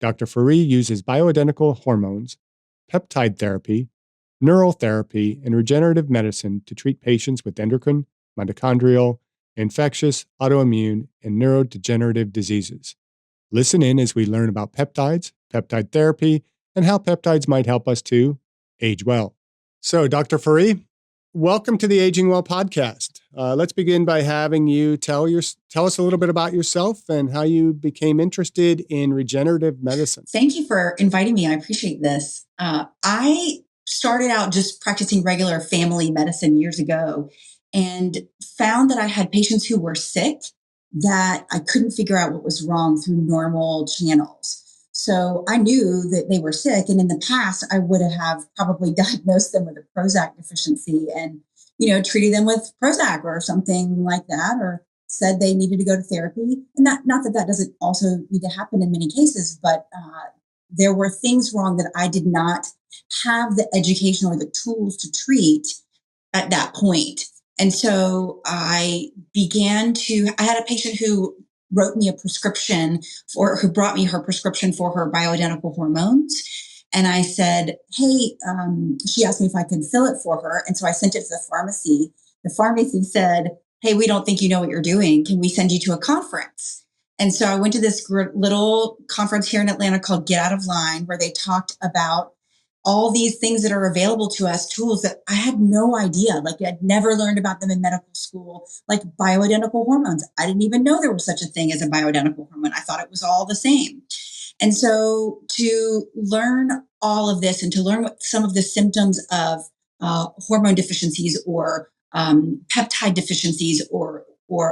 Dr. Ferree uses bioidentical hormones, peptide therapy, neural therapy, and regenerative medicine to treat patients with endocrine, mitochondrial, infectious, autoimmune, and neurodegenerative diseases. Listen in as we learn about peptides, peptide therapy, and how peptides might help us to age well. So, Dr. Ferree, welcome to the Aging Well podcast. Let's begin by having you tell us a little bit about yourself and how you became interested in regenerative medicine. Thank you for inviting me. I appreciate this. I started out just practicing regular family medicine years ago and found that I had patients who were sick that I couldn't figure out what was wrong through normal channels. So I knew that they were sick. And in the past, I would have probably diagnosed them with a Prozac deficiency and, treated them with Prozac or something like that, or said they needed to go to therapy. And not that that doesn't also need to happen in many cases, but there were things wrong that I did not have the education or the tools to treat at that point. And so I had a patient who wrote me a prescription who brought me her prescription for her bioidentical hormones. And I said, hey, she asked me if I could fill it for her. And so I sent it to the pharmacy. The pharmacy said, hey, we don't think you know what you're doing. Can we send you to a conference? And so I went to this little conference here in Atlanta called Get Out of Line, where they talked about all these things that are available to us, tools that I had no idea. Like I'd never learned about them in medical school, like bioidentical hormones. I didn't even know there was such a thing as a bioidentical hormone. I thought it was all the same. And so to learn all of this and to learn what some of the symptoms of hormone deficiencies or peptide deficiencies or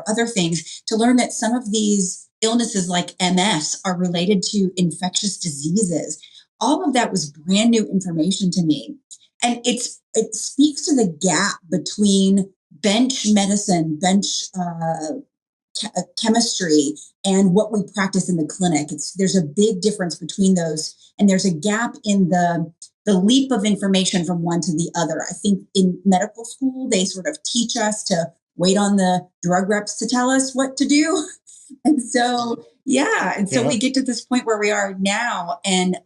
other things, to learn that some of these illnesses like MS are related to infectious diseases. All of that was brand new information to me. And it speaks to the gap between bench medicine, chemistry, and what we practice in the clinic. There's a big difference between those. And there's a gap in the leap of information from one to the other. I think in medical school, they sort of teach us to wait on the drug reps to tell us what to do. And so, we get to this point where we are now, and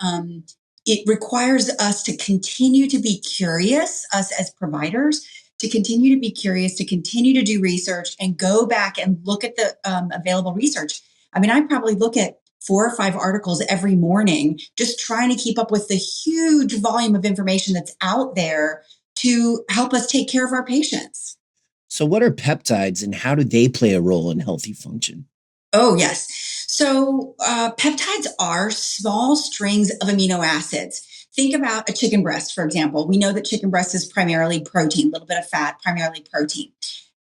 it requires us to continue to be curious, us as providers, to continue to be curious, to continue to do research and go back and look at the available research. I mean, I probably look at 4 or 5 articles every morning, just trying to keep up with the huge volume of information that's out there to help us take care of our patients. So what are peptides and how do they play a role in healthy function? Oh, yes. So peptides are small strings of amino acids. Think about a chicken breast, for example. We know that chicken breast is primarily protein, a little bit of fat, primarily protein.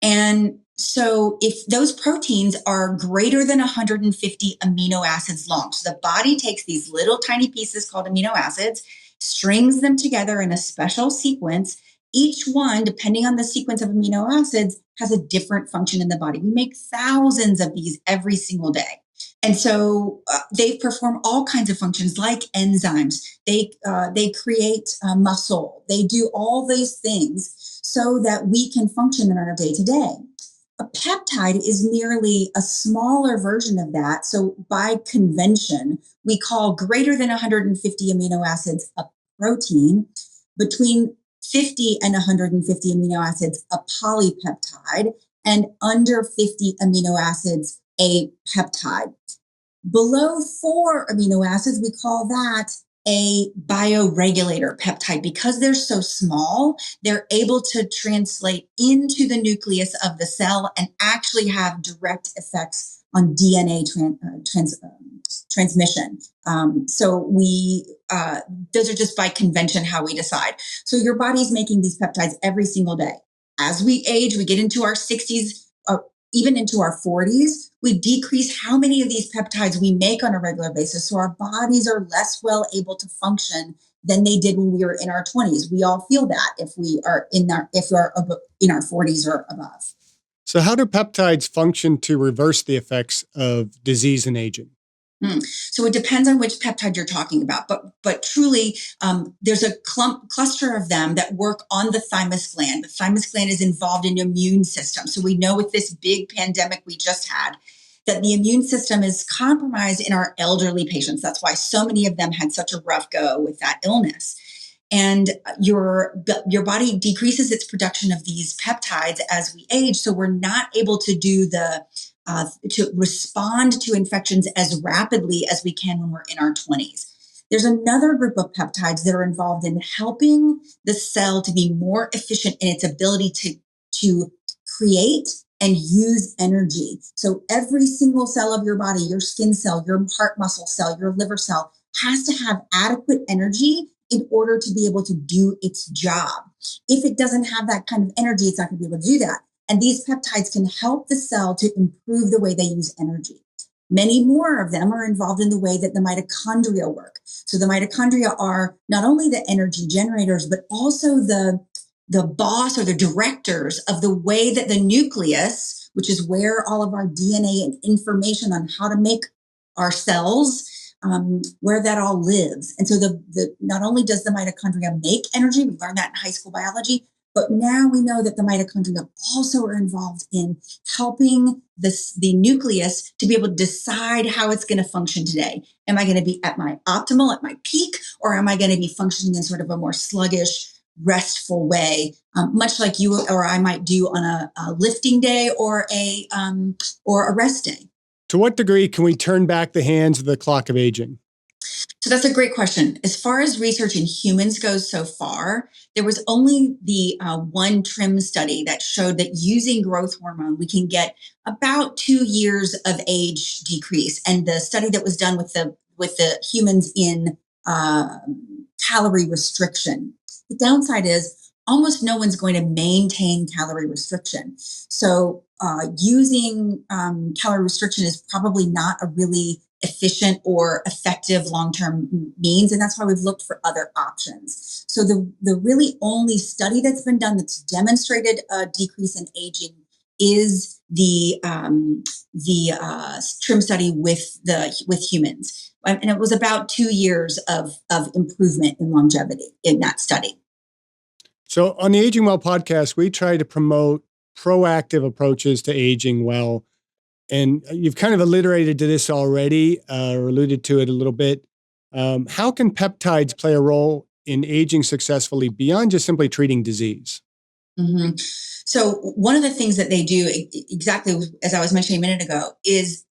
And so if those proteins are greater than 150 amino acids long, so the body takes these little tiny pieces called amino acids, strings them together in a special sequence. Each one, depending on the sequence of amino acids, has a different function in the body. We make thousands of these every single day. And so they perform all kinds of functions like enzymes. They create muscle. They do all these things so that we can function in our day-to-day. A peptide is merely a smaller version of that. So by convention, we call greater than 150 amino acids a protein. Between 50 and 150 amino acids, a polypeptide, and under 50 amino acids, a peptide. Below 4 amino acids, we call that a bioregulator peptide. Because they're so small, they're able to translate into the nucleus of the cell and actually have direct effects on DNA transmission. So those are just by convention how we decide. So your body's making these peptides every single day. As we age, we get into our 60s, even into our 40s, we decrease how many of these peptides we make on a regular basis. So our bodies are less well able to function than they did when we were in our 20s. We all feel that if we're in our 40s or above. So how do peptides function to reverse the effects of disease and aging? So it depends on which peptide you're talking about, but truly, there's a cluster of them that work on the thymus gland. The thymus gland is involved in the immune system. So we know with this big pandemic we just had, that the immune system is compromised in our elderly patients. That's why so many of them had such a rough go with that illness. And your body decreases its production of these peptides as we age, so we're not able to do to respond to infections as rapidly as we can when we're in our 20s. There's another group of peptides that are involved in helping the cell to be more efficient in its ability to create and use energy. So every single cell of your body, your skin cell, your heart muscle cell, your liver cell, has to have adequate energy in order to be able to do its job. If it doesn't have that kind of energy, it's not going to be able to do that. And these peptides can help the cell to improve the way they use energy. Many more of them are involved in the way that the mitochondria work. So the mitochondria are not only the energy generators, but also the boss or the directors of the way that the nucleus, which is where all of our DNA and information on how to make our cells, where that all lives. And so the not only does the mitochondria make energy, we learned that in high school biology, but now we know that the mitochondria also are involved in helping the nucleus to be able to decide how it's going to function today. Am I going to be at my optimal, at my peak, or am I going to be functioning in sort of a more sluggish, restful way, much like you or I might do on a lifting day or a rest day? To what degree can we turn back the hands of the clock of aging? So that's a great question. As far as research in humans goes so far, there was only the one TRIM study that showed that using growth hormone, we can get about 2 years of age decrease. And the study that was done with the humans in calorie restriction. The downside is almost no one's going to maintain calorie restriction. So using calorie restriction is probably not a really efficient or effective long-term means. And that's why we've looked for other options. So the really only study that's been done that's demonstrated a decrease in aging is the TRIM study with humans. And it was about 2 years of improvement in longevity in that study. So on the Aging Well podcast, we try to promote proactive approaches to aging well. And you've kind of alliterated to this already, or alluded to it a little bit. How can peptides play a role in aging successfully beyond just simply treating disease? Mm-hmm. So one of the things that they do, exactly as I was mentioning a minute ago, is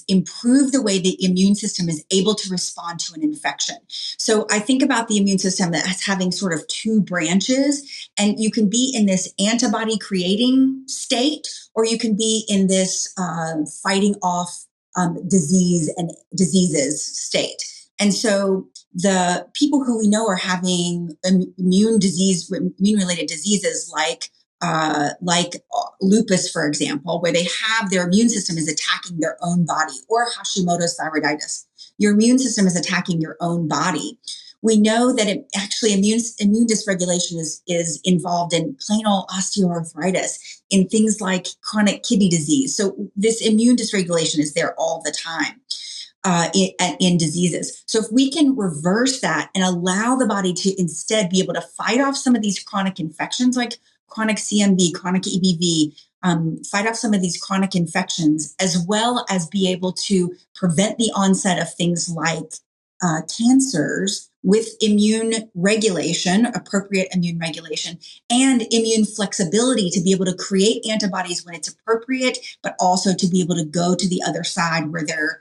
improve the way the immune system is able to respond to an infection. So I think about the immune system as having sort of two branches, and you can be in this antibody creating state, or you can be in this fighting off diseases state. And so the people who we know are having immune-related diseases like lupus, for example, where they have their immune system is attacking their own body, or Hashimoto's thyroiditis. Your immune system is attacking your own body. We know that it actually immune dysregulation is involved in plain old osteoarthritis, in things like chronic kidney disease. So this immune dysregulation is there all the time. In diseases. So if we can reverse that and allow the body to instead be able to fight off some of these chronic infections like chronic CMV, chronic EBV, fight off some of these chronic infections, as well as be able to prevent the onset of things like cancers with immune regulation, appropriate immune regulation, and immune flexibility to be able to create antibodies when it's appropriate, but also to be able to go to the other side where they're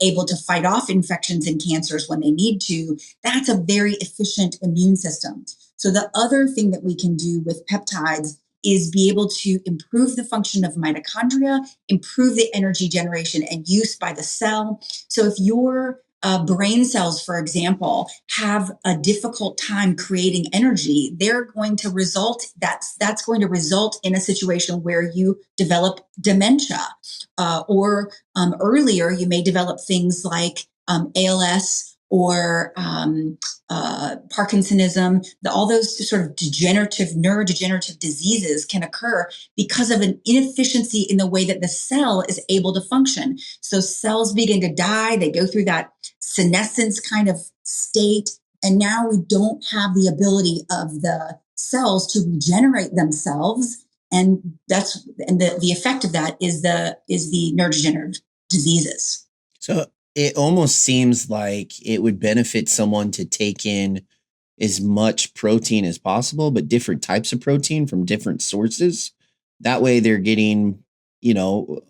able to fight off infections and cancers when they need to. That's a very efficient immune system. So the other thing that we can do with peptides is be able to improve the function of mitochondria, improve the energy generation and use by the cell. So if your brain cells, for example, have a difficult time creating energy, they're going to result, that's going to result in a situation where you develop dementia. Or earlier, you may develop things like ALS or Parkinsonism. All those sort of neurodegenerative diseases can occur because of an inefficiency in the way that the cell is able to function. So cells begin to die. They go through that senescence kind of state. And now we don't have the ability of the cells to regenerate themselves. And the effect of that is the neurodegenerative diseases. So it almost seems like it would benefit someone to take in as much protein as possible, but different types of protein from different sources. That way they're getting,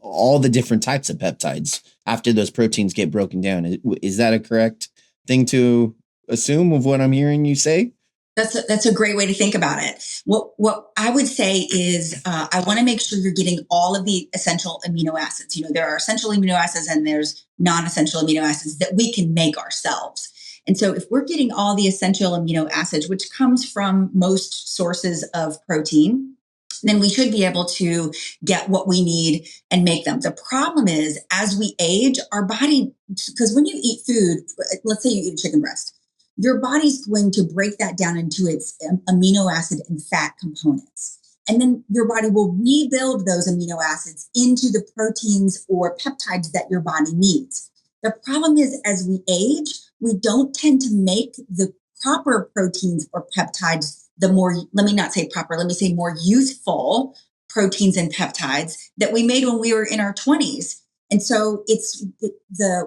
all the different types of peptides after those proteins get broken down. Is that a correct thing to assume of what I'm hearing you say? That's a great way to think about it. What I would say is I want to make sure you're getting all of the essential amino acids. There are essential amino acids and there's non-essential amino acids that we can make ourselves. And so if we're getting all the essential amino acids, which comes from most sources of protein, then we should be able to get what we need and make them. The problem is, as we age, our body, because when you eat food, let's say you eat a chicken breast, your body's going to break that down into its amino acid and fat components. And then your body will rebuild those amino acids into the proteins or peptides that your body needs. The problem is, as we age, we don't tend to make the proper proteins or peptides, let me not say proper, let me say more youthful proteins and peptides that we made when we were in our 20s. And so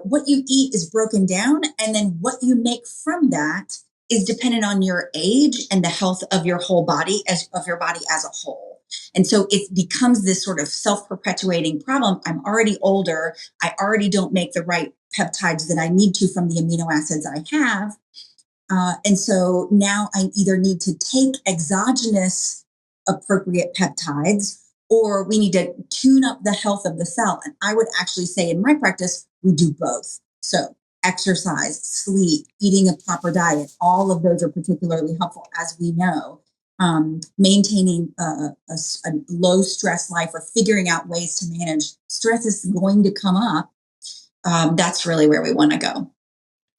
what you eat is broken down, and then what you make from that is dependent on your age and the health of your whole body, as a whole. And so it becomes this sort of self-perpetuating problem. I'm already older. I already don't make the right peptides that I need to from the amino acids I have. And so now I either need to take exogenous appropriate peptides, or we need to tune up the health of the cell. And I would actually say in my practice, we do both. So exercise, sleep, eating a proper diet, all of those are particularly helpful, as we know. Maintaining a low stress life, or figuring out ways to manage stress is going to come up. That's really where we want to go.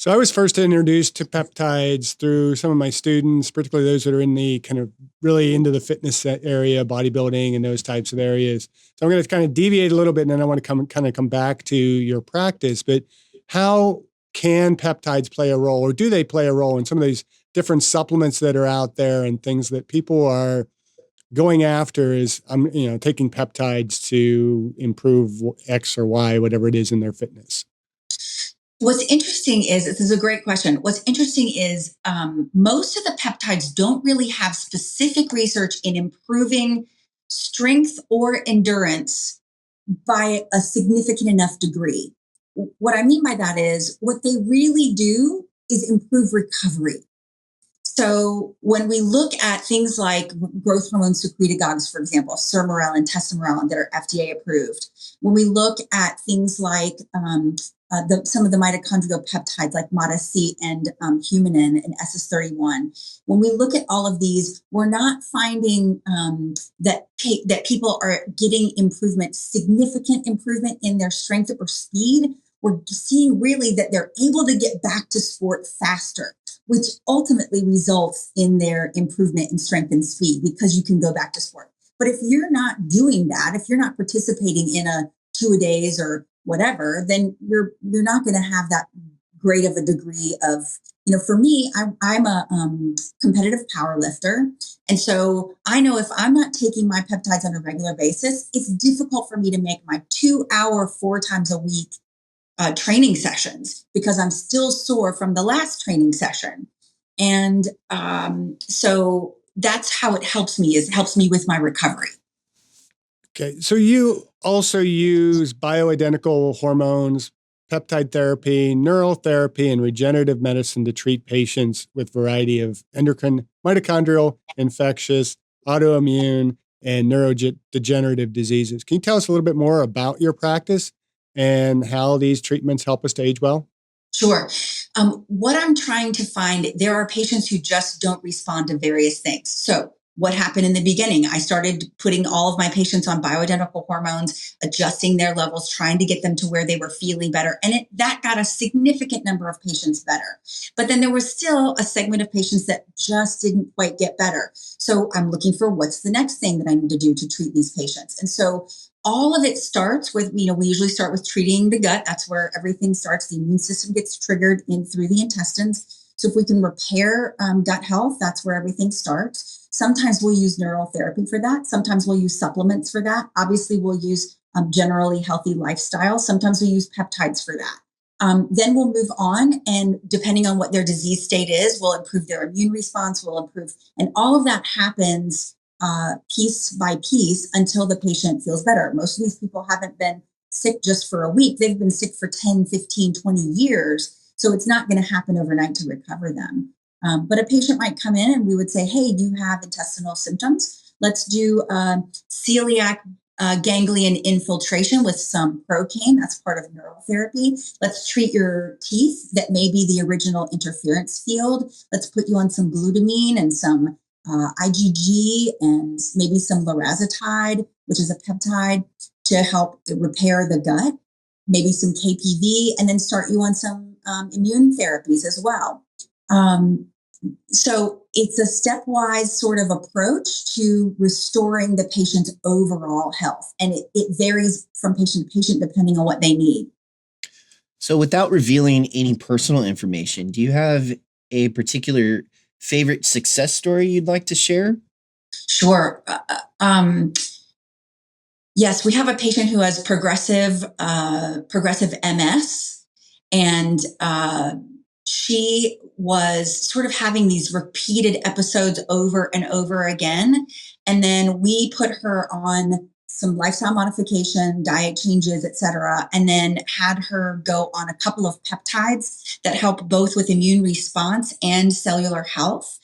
So I was first introduced to peptides through some of my students, particularly those that are in the kind of really into the fitness area, bodybuilding and those types of areas. So I'm going to kind of deviate a little bit, and then I want to come back to your practice. But how can peptides play a role, or do they play a role in some of these different supplements that are out there and things that people are going after is, taking peptides to improve X or Y, whatever it is in their fitness? What's interesting is, this is a great question. What's interesting is most of the peptides don't really have specific research in improving strength or endurance by a significant enough degree. What I mean by that is, what they really do is improve recovery. So when we look at things like growth hormone secretagogues, for example, sermorelin and tesamorelin that are FDA approved, when we look at things like some of the mitochondrial peptides like MATA-C and humanin and SS31, when we look at all of these, we're not finding that people are getting significant improvement in their strength or speed. We're seeing really that they're able to get back to sport faster, which ultimately results in their improvement in strength and speed, because you can go back to sport. But if you're not doing that, if you're not participating in a 2-a-days or whatever, then you're not going to have that great of a degree of, for me, I'm a competitive power lifter. And so I know if I'm not taking my peptides on a regular basis, it's difficult for me to make my 2-hour, 4 times a week training sessions, because I'm still sore from the last training session. And so that's how it helps me, is it helps me with my recovery. Okay. So you also use bioidentical hormones, peptide therapy, neural therapy, and regenerative medicine to treat patients with a variety of endocrine, mitochondrial, infectious, autoimmune, and neurodegenerative diseases. Can you tell us a little bit more about your practice and how these treatments help us to age well? Sure. What I'm trying to find, there are patients who just don't respond to various things. So what happened in the beginning? I started putting all of my patients on bioidentical hormones, adjusting their levels, trying to get them to where they were feeling better. And that got a significant number of patients better. But then there was still a segment of patients that just didn't quite get better. So I'm looking for, what's the next thing that I need to do to treat these patients? And so all of it starts with, we usually start with treating the gut. That's where everything starts. The immune system gets triggered in through the intestines. So if we can repair gut health, that's where everything starts. Sometimes we'll use neural therapy for that. Sometimes we'll use supplements for that. Obviously, we'll use generally healthy lifestyle. Sometimes we use peptides for that. Then we'll move on, and depending on what their disease state is, we'll improve their immune response, and all of that happens piece by piece until the patient feels better. Most of these people haven't been sick just for a week. They've been sick for 10, 15, 20 years. So it's not going to happen overnight to recover them. But a patient might come in and we would say, hey, you have intestinal symptoms. Let's do celiac ganglion infiltration with some procaine. That's part of neural therapy. Let's treat your teeth that may be the original interference field. Let's put you on some glutamine and some IgG and maybe some lorazepam, which is a peptide to help repair the gut, maybe some KPV, and then start you on some immune therapies as well. So it's a stepwise sort of approach to restoring the patient's overall health. And it varies from patient to patient depending on what they need. So, without revealing any personal information, do you have a particular favorite success story you'd like to share? Sure. Yes, we have a patient who has progressive MS, and she was sort of having these repeated episodes over and over again. And then we put her on some lifestyle modification, diet changes, et cetera, and then had her go on a couple of peptides that help both with immune response and cellular health.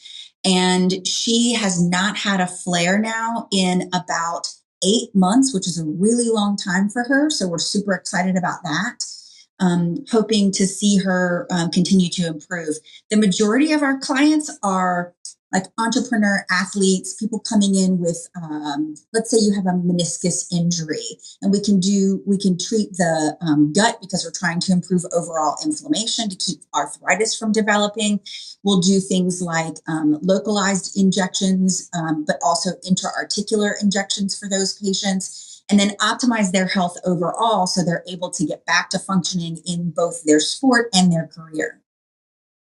And she has not had a flare now in about 8 months, which is a really long time for her. So we're super excited about that. Hoping to see her continue to improve. The majority of our clients are like entrepreneur athletes, people coming in with, let's say you have a meniscus injury, and we can treat the gut because we're trying to improve overall inflammation to keep arthritis from developing. We'll do things like localized injections, but also intra-articular injections for those patients, and then optimize their health overall so they're able to get back to functioning in both their sport and their career.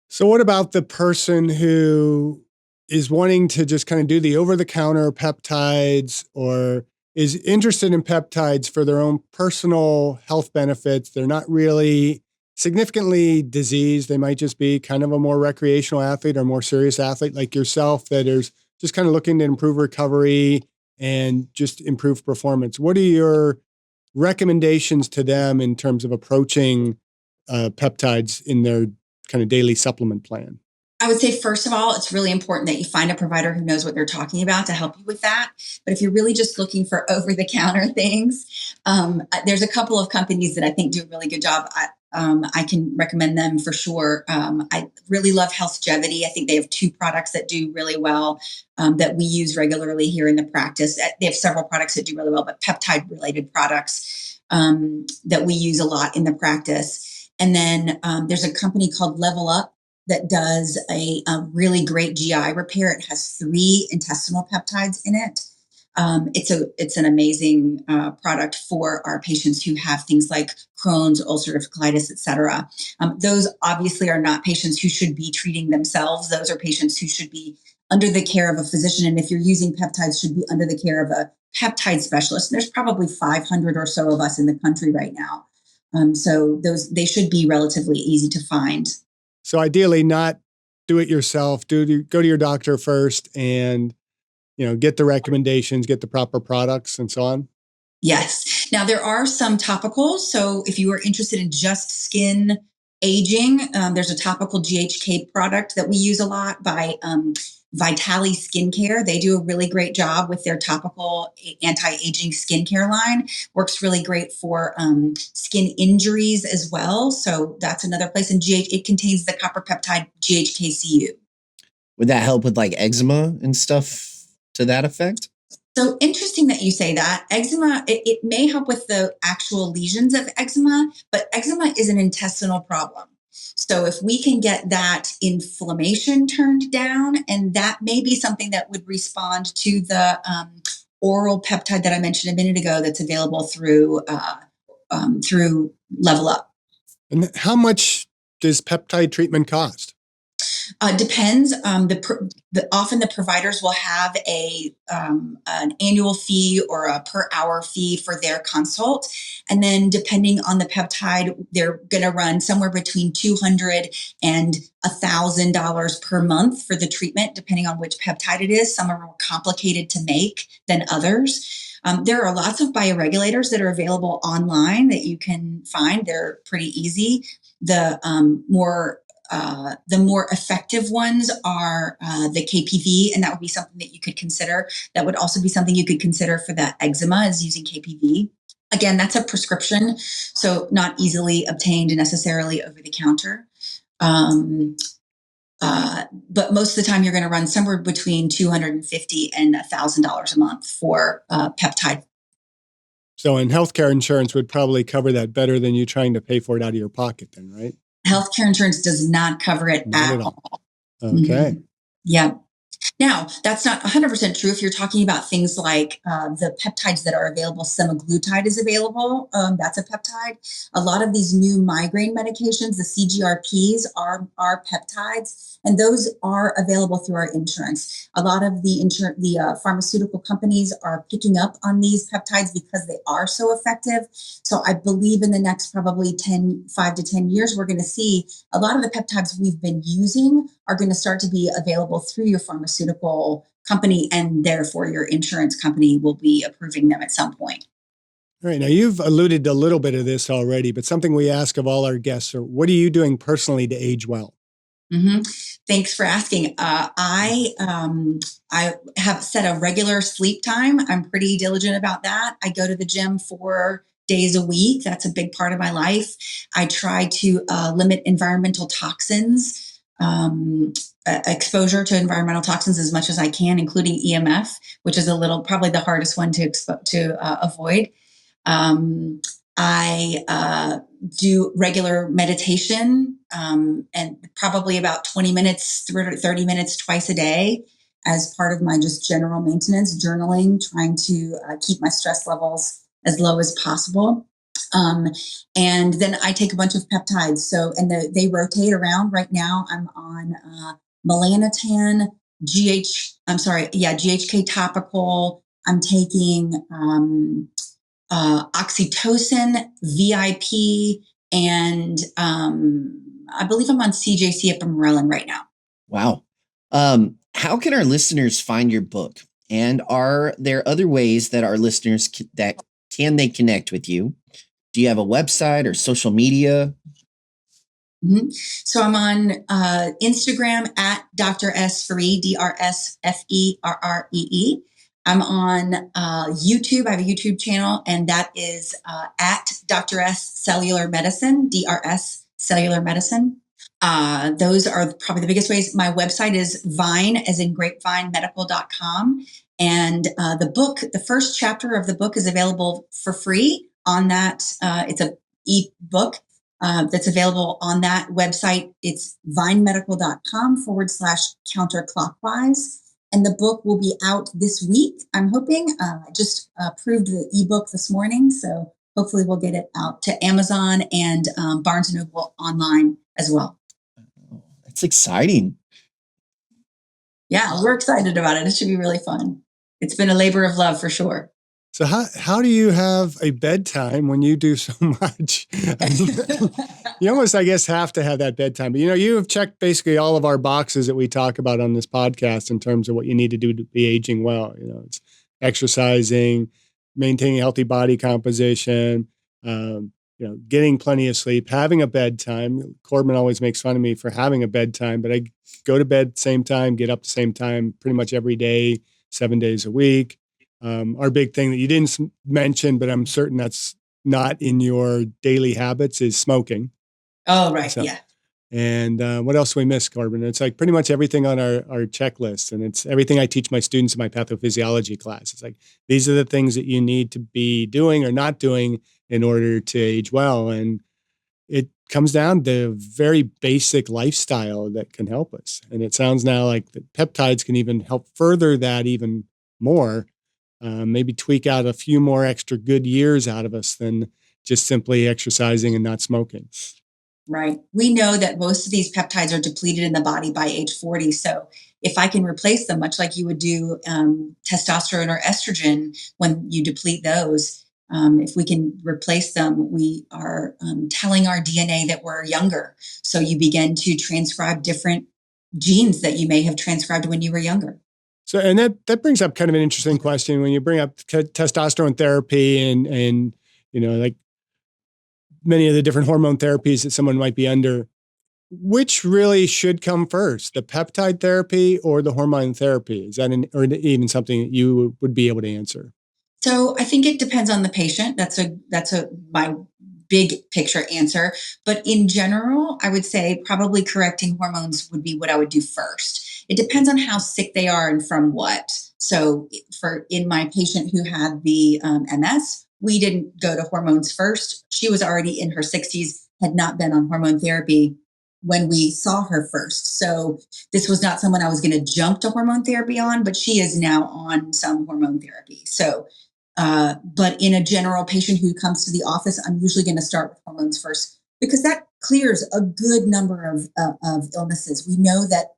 So, what about the person who is wanting to just kind of do the over-the-counter peptides, or is interested in peptides for their own personal health benefits? They're not really significantly diseased. They might just be kind of a more recreational athlete or more serious athlete like yourself that is just kind of looking to improve recovery and just improve performance. What are your recommendations to them in terms of approaching peptides in their kind of daily supplement plan? I would say, first of all, it's really important that you find a provider who knows what they're talking about to help you with that. But if you're really just looking for over-the-counter things, there's a couple of companies that I think do a really good job. I can recommend them for sure. I really love Healthgevity. I think they have 2 products that do really well that we use regularly here in the practice. They have several products that do really well, but peptide-related products that we use a lot in the practice. And then there's a company called Level Up that does a really great GI repair. It has 3 intestinal peptides in it. It's an amazing product for our patients who have things like Crohn's, ulcerative colitis, et cetera. Those obviously are not patients who should be treating themselves. Those are patients who should be under the care of a physician. And if you're using peptides, should be under the care of a peptide specialist. And there's probably 500 or so of us in the country right now. So they should be relatively easy to find. So ideally, not do it yourself. Go to your doctor first, and get the recommendations, get the proper products, and so on. Yes. Now there are some topicals. So if you are interested in just skin aging, there's a topical GHK product that we use a lot by Vitali Skincare. They do a really great job with their topical anti-aging skincare line. Works really great for skin injuries as well. So that's another place. And it contains the copper peptide GHKCU. Would that help with like eczema and stuff to that effect? So interesting that you say that. Eczema, it may help with the actual lesions of eczema, but eczema is an intestinal problem. So if we can get that inflammation turned down, and that may be something that would respond to the oral peptide that I mentioned a minute ago that's available through Level Up. And how much does peptide treatment cost? Depends. Often the providers will have an annual fee or a per hour fee for their consult. And then depending on the peptide, they're going to run somewhere between $200 and $1,000 per month for the treatment, depending on which peptide it is. Some are more complicated to make than others. There are lots of bioregulators that are available online that you can find. They're pretty easy. The more effective ones are the KPV, and that would be something that you could consider. That would also be something you could consider for the eczema, is using KPV. Again, that's a prescription, so not easily obtained necessarily over the counter. But most of the time, you're going to run somewhere between $250 and $1,000 a month for peptide. So, and healthcare insurance would probably cover that better than you trying to pay for it out of your pocket, then, right? Healthcare insurance does not cover it at all. Okay. Mm-hmm. Yeah. Now, that's not 100% true if you're talking about things like the peptides that are available. Semaglutide is available. That's a peptide. A lot of these new migraine medications, the CGRPs, are peptides, and those are available through our insurance. A lot of the pharmaceutical companies are picking up on these peptides because they are so effective. So I believe in the next probably 5 to 10 years, we're going to see a lot of the peptides we've been using are going to start to be available through your pharmaceutical company, and therefore your insurance company will be approving them at some point. All right. Now, you've alluded to a little bit of this already, but something we ask of all our guests are, what are you doing personally to age well? Mm-hmm. Thanks for asking. I have set a regular sleep time. I'm pretty diligent about that. I go to the gym 4 days a week. That's a big part of my life. I try to limit environmental toxins, exposure to environmental toxins as much as I can, including EMF, which is probably the hardest one to avoid. I do regular meditation, and probably about 20 minutes, 30 minutes twice a day as part of my just general maintenance, journaling, trying to keep my stress levels as low as possible. And then I take a bunch of peptides. They rotate around. Right now I'm on melanotan, GHK Topical. I'm taking oxytocin, VIP, and I believe I'm on CJC epinephrine right now. Wow. How can our listeners find your book? And are there other ways that our listeners can they connect with you? Do you have a website or social media? Mm-hmm. So I'm on Instagram at Dr. S Ferree, DRSFERREE. I'm on YouTube. I have a YouTube channel, and that is at Dr. S Cellular Medicine, DRS Cellular Medicine. Those are probably the biggest ways. My website is Vine, as in grapevinemedical.com. And the first chapter of the book is available for free on that. It's an e-book that's available on that website. It's vinemedical.com/counterclockwise. And the book will be out this week, I'm hoping. I just approved the ebook this morning, so hopefully we'll get it out to Amazon and Barnes & Noble online as well. That's exciting. Yeah, we're excited about it. It should be really fun. It's been a labor of love for sure. So how do you have a bedtime when you do so much? You almost, I guess, have to have that bedtime. But, you have checked basically all of our boxes that we talk about on this podcast in terms of what you need to do to be aging well. It's exercising, maintaining a healthy body composition, getting plenty of sleep, having a bedtime. Corbin always makes fun of me for having a bedtime, but I go to bed same time, get up the same time pretty much every day, 7 days a week. Our big thing that you didn't mention, but I'm certain that's not in your daily habits, is smoking. Oh, right. So, yeah. And what else do we miss, Corbin? It's like pretty much everything on our checklist. And it's everything I teach my students in my pathophysiology class. It's like, these are the things that you need to be doing or not doing in order to age well. And it comes down to very basic lifestyle that can help us. And it sounds now like the peptides can even help further that even more. Maybe tweak out a few more extra good years out of us than just simply exercising and not smoking. Right. We know that most of these peptides are depleted in the body by age 40. So if I can replace them, much like you would do testosterone or estrogen when you deplete those, if we can replace them, we are telling our DNA that we're younger. So you begin to transcribe different genes that you may have transcribed when you were younger. So, and that brings up kind of an interesting question when you bring up testosterone therapy and like many of the different hormone therapies that someone might be under. Which really should come first, the peptide therapy or the hormone therapy? Is that or even something that you would be able to answer? So I think it depends on the patient. That's my big picture answer. But in general, I would say probably correcting hormones would be what I would do first. It depends on how sick they are and from what. So for in my patient who had the MS, we didn't go to hormones first. She was already in her 60s, had not been on hormone therapy when we saw her first. So this was not someone I was going to jump to hormone therapy on, but she is now on some hormone therapy. So but in a general patient who comes to the office, I'm usually going to start with hormones first because that clears a good number of illnesses. We know that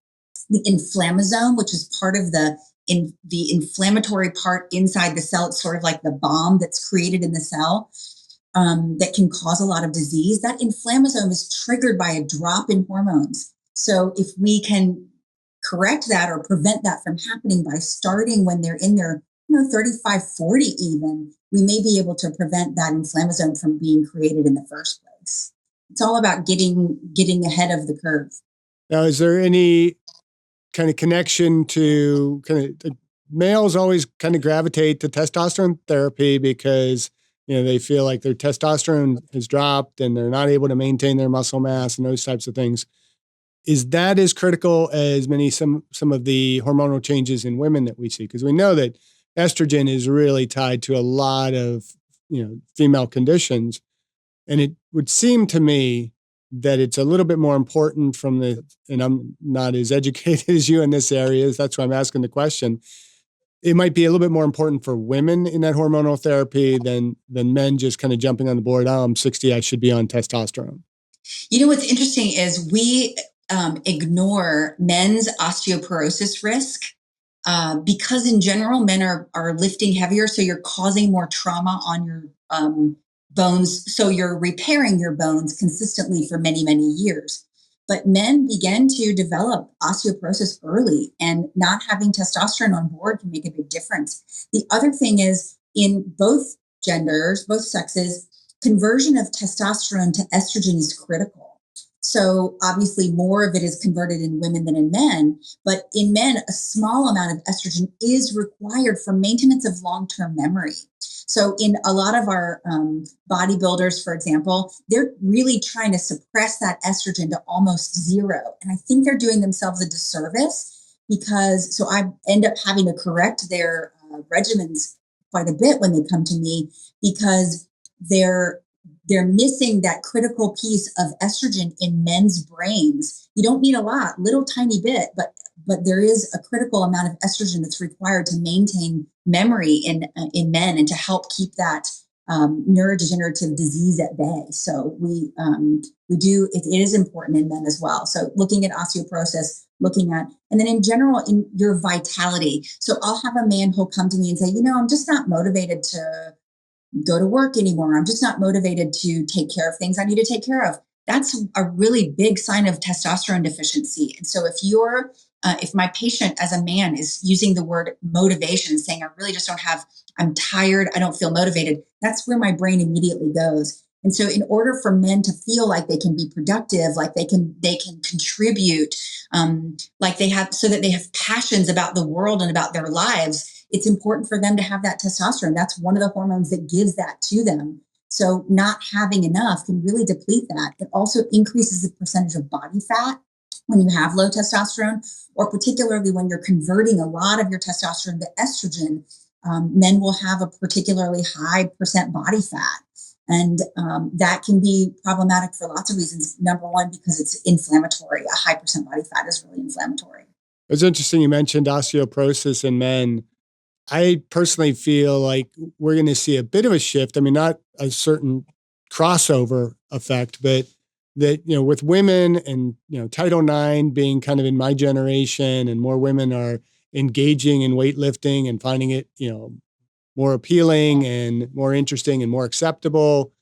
the inflammasome, which is part of the inflammatory part inside the cell, it's sort of like the bomb that's created in the cell that can cause a lot of disease. That inflammasome is triggered by a drop in hormones. So if we can correct that or prevent that from happening by starting when they're in their 35, 40 even, we may be able to prevent that inflammasome from being created in the first place. It's all about getting ahead of the curve. Now, is there any kind of connection to males always kind of gravitate to testosterone therapy because they feel like their testosterone has dropped and they're not able to maintain their muscle mass and those types of things. Is that as critical as some of the hormonal changes in women that we see? Because we know that estrogen is really tied to a lot of female conditions, and it would seem to me that it's a little bit more important and I'm not as educated as you in this area, that's why I'm asking the question. It might be a little bit more important for women in that hormonal therapy than men just kind of jumping on the board. Oh, I'm 60, I should be on testosterone. What's interesting is we ignore men's osteoporosis risk because in general, men are lifting heavier. So you're causing more trauma on your bones. So you're repairing your bones consistently for many, many years. But men begin to develop osteoporosis early, and not having testosterone on board can make a big difference. The other thing is in both genders, both sexes, conversion of testosterone to estrogen is critical. So obviously more of it is converted in women than in men, but in men, a small amount of estrogen is required for maintenance of long-term memory. So in a lot of our bodybuilders, for example, they're really trying to suppress that estrogen to almost zero. And I think they're doing themselves a disservice so I end up having to correct their regimens quite a bit when they come to me because they're missing that critical piece of estrogen in men's brains. You don't need a little tiny bit, but there is a critical amount of estrogen that's required to maintain memory in men and to help keep that neurodegenerative disease at bay. So we do it is important in men as well. So looking at osteoporosis, and then in general in your vitality. So I'll have a man who'll come to me and say, I'm just not motivated to go to work anymore. I'm just not motivated to take care of things I need to take care of. That's a really big sign of testosterone deficiency. And so if my patient as a man is using the word motivation, saying, I really just I'm tired, I don't feel motivated, that's where my brain immediately goes. And so in order for men to feel like they can be productive, like they can contribute, like so that they have passions about the world and about their lives, it's important for them to have that testosterone. That's one of the hormones that gives that to them. So not having enough can really deplete that. It also increases the percentage of body fat when you have low testosterone, or particularly when you're converting a lot of your testosterone to estrogen, men will have a particularly high percent body fat. And that can be problematic for lots of reasons. Number one, because it's inflammatory. A high percent body fat is really inflammatory. It's interesting you mentioned osteoporosis in men. I personally feel like we're going to see a bit of a shift. I mean, not a certain crossover effect, but that, with women and, Title IX being kind of in my generation, and more women are engaging in weightlifting and finding it, more appealing and more interesting and more acceptable,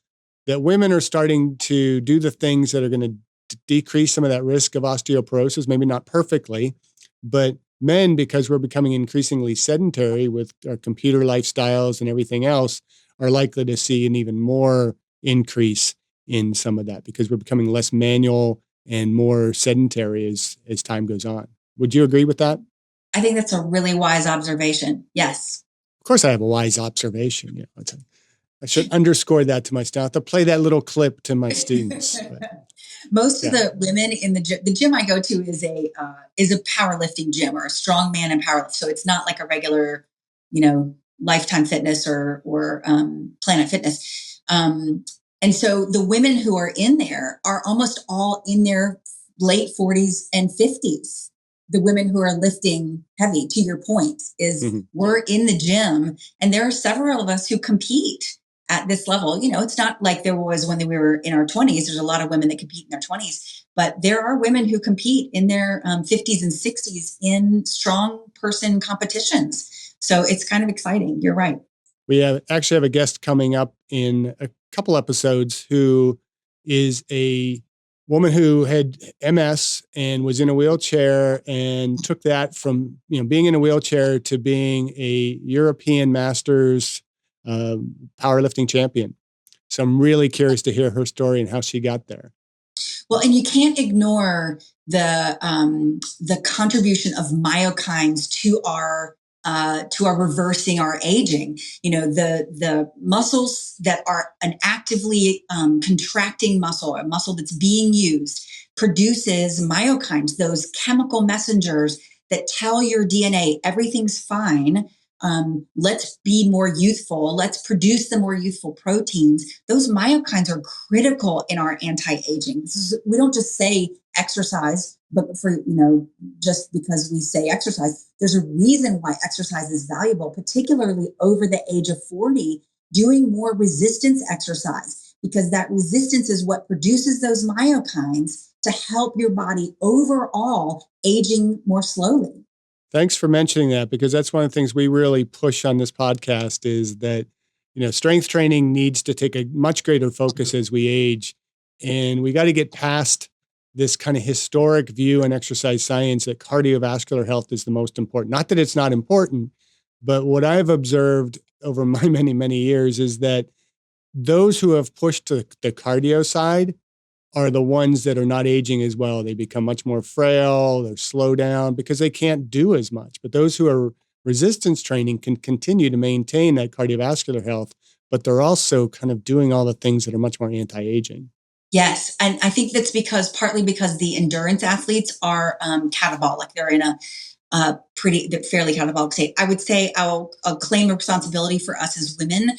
that women are starting to do the things that are going to decrease some of that risk of osteoporosis, maybe not perfectly, but men, because we're becoming increasingly sedentary with our computer lifestyles and everything else, are likely to see an even more increase in some of that because we're becoming less manual and more sedentary as time goes on. Would you agree with that? I think that's a really wise observation. Yes. Of course, I have a wise observation. I should underscore that to my staff. To play that little clip to my students. Most of the women in the gym I go to is a powerlifting gym, or a strongman and powerlift. So it's not like a regular, Lifetime Fitness or Planet Fitness. And so the women who are in there are almost all in their late 40s and 50s. The women who are lifting heavy, to your point, is we're in the gym, and there are several of us who compete at this level. It's not like there was when we were in our 20s. There's a lot of women that compete in their 20s, but there are women who compete in their 50s and 60s in strong person competitions. So it's kind of exciting. You're right. We actually have a guest coming up in a couple episodes who is a woman who had MS and was in a wheelchair, and took that from being in a wheelchair to being a European Masters powerlifting champion. So I'm really curious to hear her story and how she got there. Well, and you can't ignore the contribution of myokines to our reversing our aging. The muscles that are an actively contracting muscle, a muscle that's being used, produces myokines, those chemical messengers that tell your DNA everything's fine. Let's be more youthful. Let's produce the more youthful proteins. Those myokines are critical in our anti-aging. We don't just say exercise, but just because we say exercise, there's a reason why exercise is valuable, particularly over the age of 40, doing more resistance exercise, because that resistance is what produces those myokines to help your body overall aging more slowly. Thanks for mentioning that, because that's one of the things we really push on this podcast, is that, strength training needs to take a much greater focus as we age. And we got to get past this kind of historic view in exercise science that cardiovascular health is the most important. Not that it's not important, but what I've observed over my many, many years is that those who have pushed to the cardio side are the ones that are not aging as well. They become much more frail, they're slow down because they can't do as much. But those who are resistance training can continue to maintain that cardiovascular health, but they're also kind of doing all the things that are much more anti-aging. Yes. And I think that's partly because the endurance athletes are catabolic. They're in a fairly catabolic state. I would say I'll claim responsibility for us as women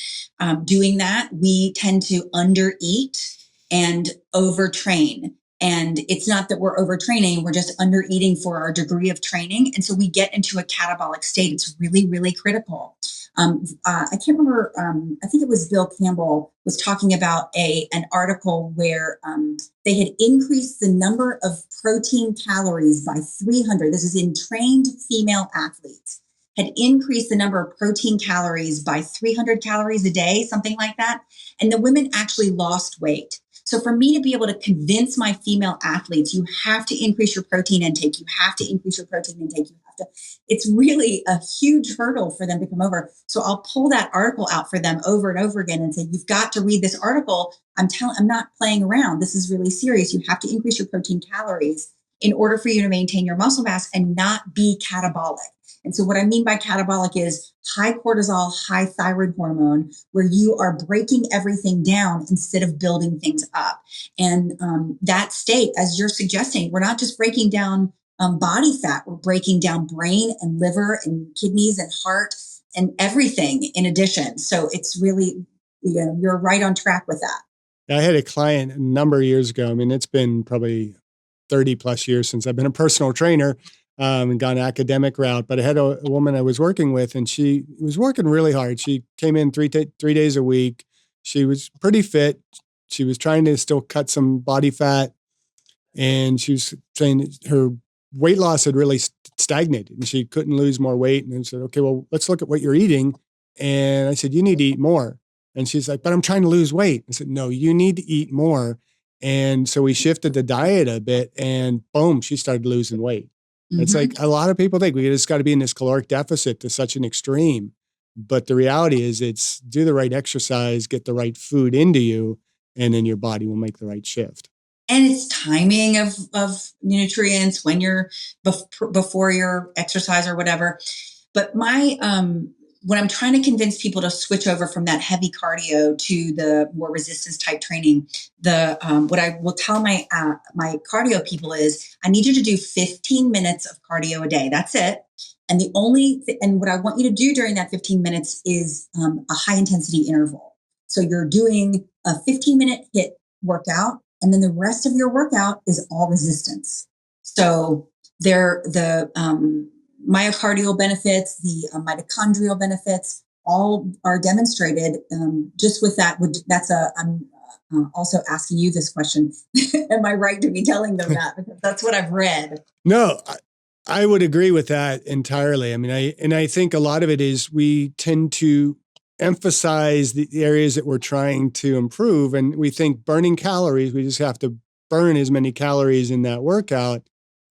doing that. We tend to undereat and overtrain. And it's not that we're overtraining, we're just undereating for our degree of training. And so we get into a catabolic state. It's really, really critical. I can't remember, I think it was Bill Campbell was talking about an article where they had increased the number of protein calories by 300. This is in trained female athletes, had increased the number of protein calories by 300 calories a day, something like that. And the women actually lost weight. So for me to be able to convince my female athletes, you have to increase your protein intake. You have to increase your protein intake. It's really a huge hurdle for them to come over. So I'll pull that article out for them over and over again and say, you've got to read this article. I'm not playing around. This is really serious. You have to increase your protein calories in order for you to maintain your muscle mass and not be catabolic. And so what I mean by catabolic is high cortisol, high thyroid hormone, where you are breaking everything down instead of building things up. And that state, as you're suggesting, we're not just breaking down body fat, we're breaking down brain and liver and kidneys and heart and everything in addition. So it's really, you're right on track with that. I had a client a number of years ago. I mean, it's been probably 30 plus years since I've been a personal trainer and gone an academic route. But I had a woman I was working with, and she was working really hard. She came in three days a week. She was pretty fit. she was trying to still cut some body fat, and she was saying her weight loss had really stagnated and she couldn't lose more weight. And I said, okay, well, let's look at what you're eating. And I said, you need to eat more. And she's like, but I'm trying to lose weight. I said, no, you need to eat more. And so we shifted the diet a bit, and boom, she started losing weight. It's like a lot of people think we just got to be in this caloric deficit to such an extreme. But the reality is it's do the right exercise, get the right food into you, and then your body will make the right shift. And it's timing of nutrients when you're before your exercise or whatever. But my when I'm trying to convince people to switch over from that heavy cardio to the more resistance type training, what I will tell my cardio people is, I need you to do 15 minutes of cardio a day. That's it. And what I want you to do during that 15 minutes is a high intensity interval. So you're doing a 15-minute HIIT workout, and then the rest of your workout is all resistance. So the myocardial benefits, the mitochondrial benefits, all are demonstrated just with that. I'm also asking you this question. Am I right to be telling them that? Because that's what I've read. No, I would agree with that entirely. I mean, I think a lot of it is we tend to emphasize the areas that we're trying to improve. And we think burning calories, we just have to burn as many calories in that workout.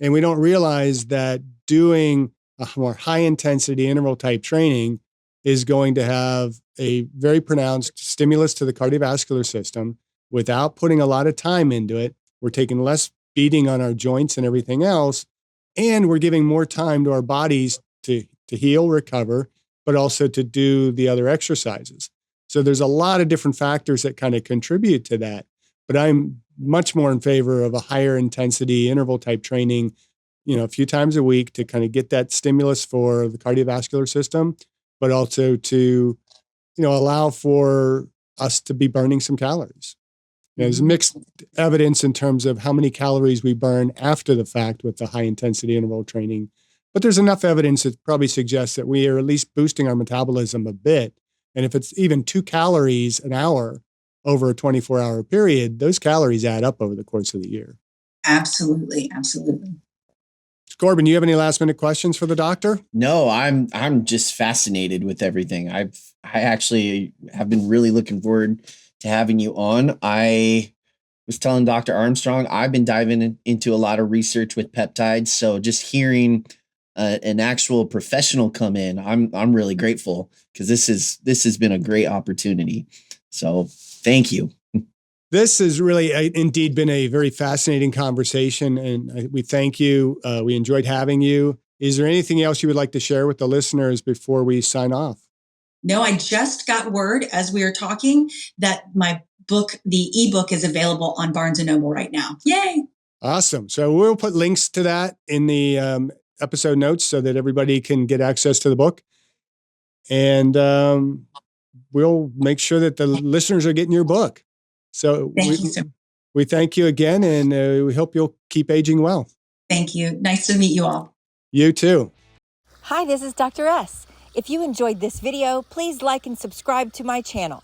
And we don't realize that doing a more high intensity interval type training is going to have a very pronounced stimulus to the cardiovascular system without putting a lot of time into it. We're taking less beating on our joints and everything else. And we're giving more time to our bodies to heal, recover, but also to do the other exercises. So there's a lot of different factors that kind of contribute to that. But I'm much more in favor of a higher intensity interval type training, a few times a week to kind of get that stimulus for the cardiovascular system, but also to, allow for us to be burning some calories. There's mixed evidence in terms of how many calories we burn after the fact with the high intensity interval training. But there's enough evidence that probably suggests that we are at least boosting our metabolism a bit. And if it's even 2 calories an hour over a 24-hour period, those calories add up over the course of the year. Absolutely. Absolutely. Corbin, you have any last minute questions for the doctor? No, I'm just fascinated with everything. I actually have been really looking forward to having you on. I was telling Dr. Armstrong, I've been diving into a lot of research with peptides. So just hearing an actual professional come in, I'm really grateful because this has been a great opportunity. So thank you. This has really indeed been a very fascinating conversation, and we thank you. We enjoyed having you. Is there anything else you would like to share with the listeners before we sign off? No, I just got word as we were talking that my book, the ebook, is available on Barnes & Noble right now. Yay! Awesome. So we'll put links to that in the episode notes so that everybody can get access to the book. And we'll make sure that the listeners are getting your book. So we thank you again, and we hope you'll keep aging well. Thank you. Nice to meet you all. You too. Hi, this is Dr. S. If you enjoyed this video, please like and subscribe to my channel.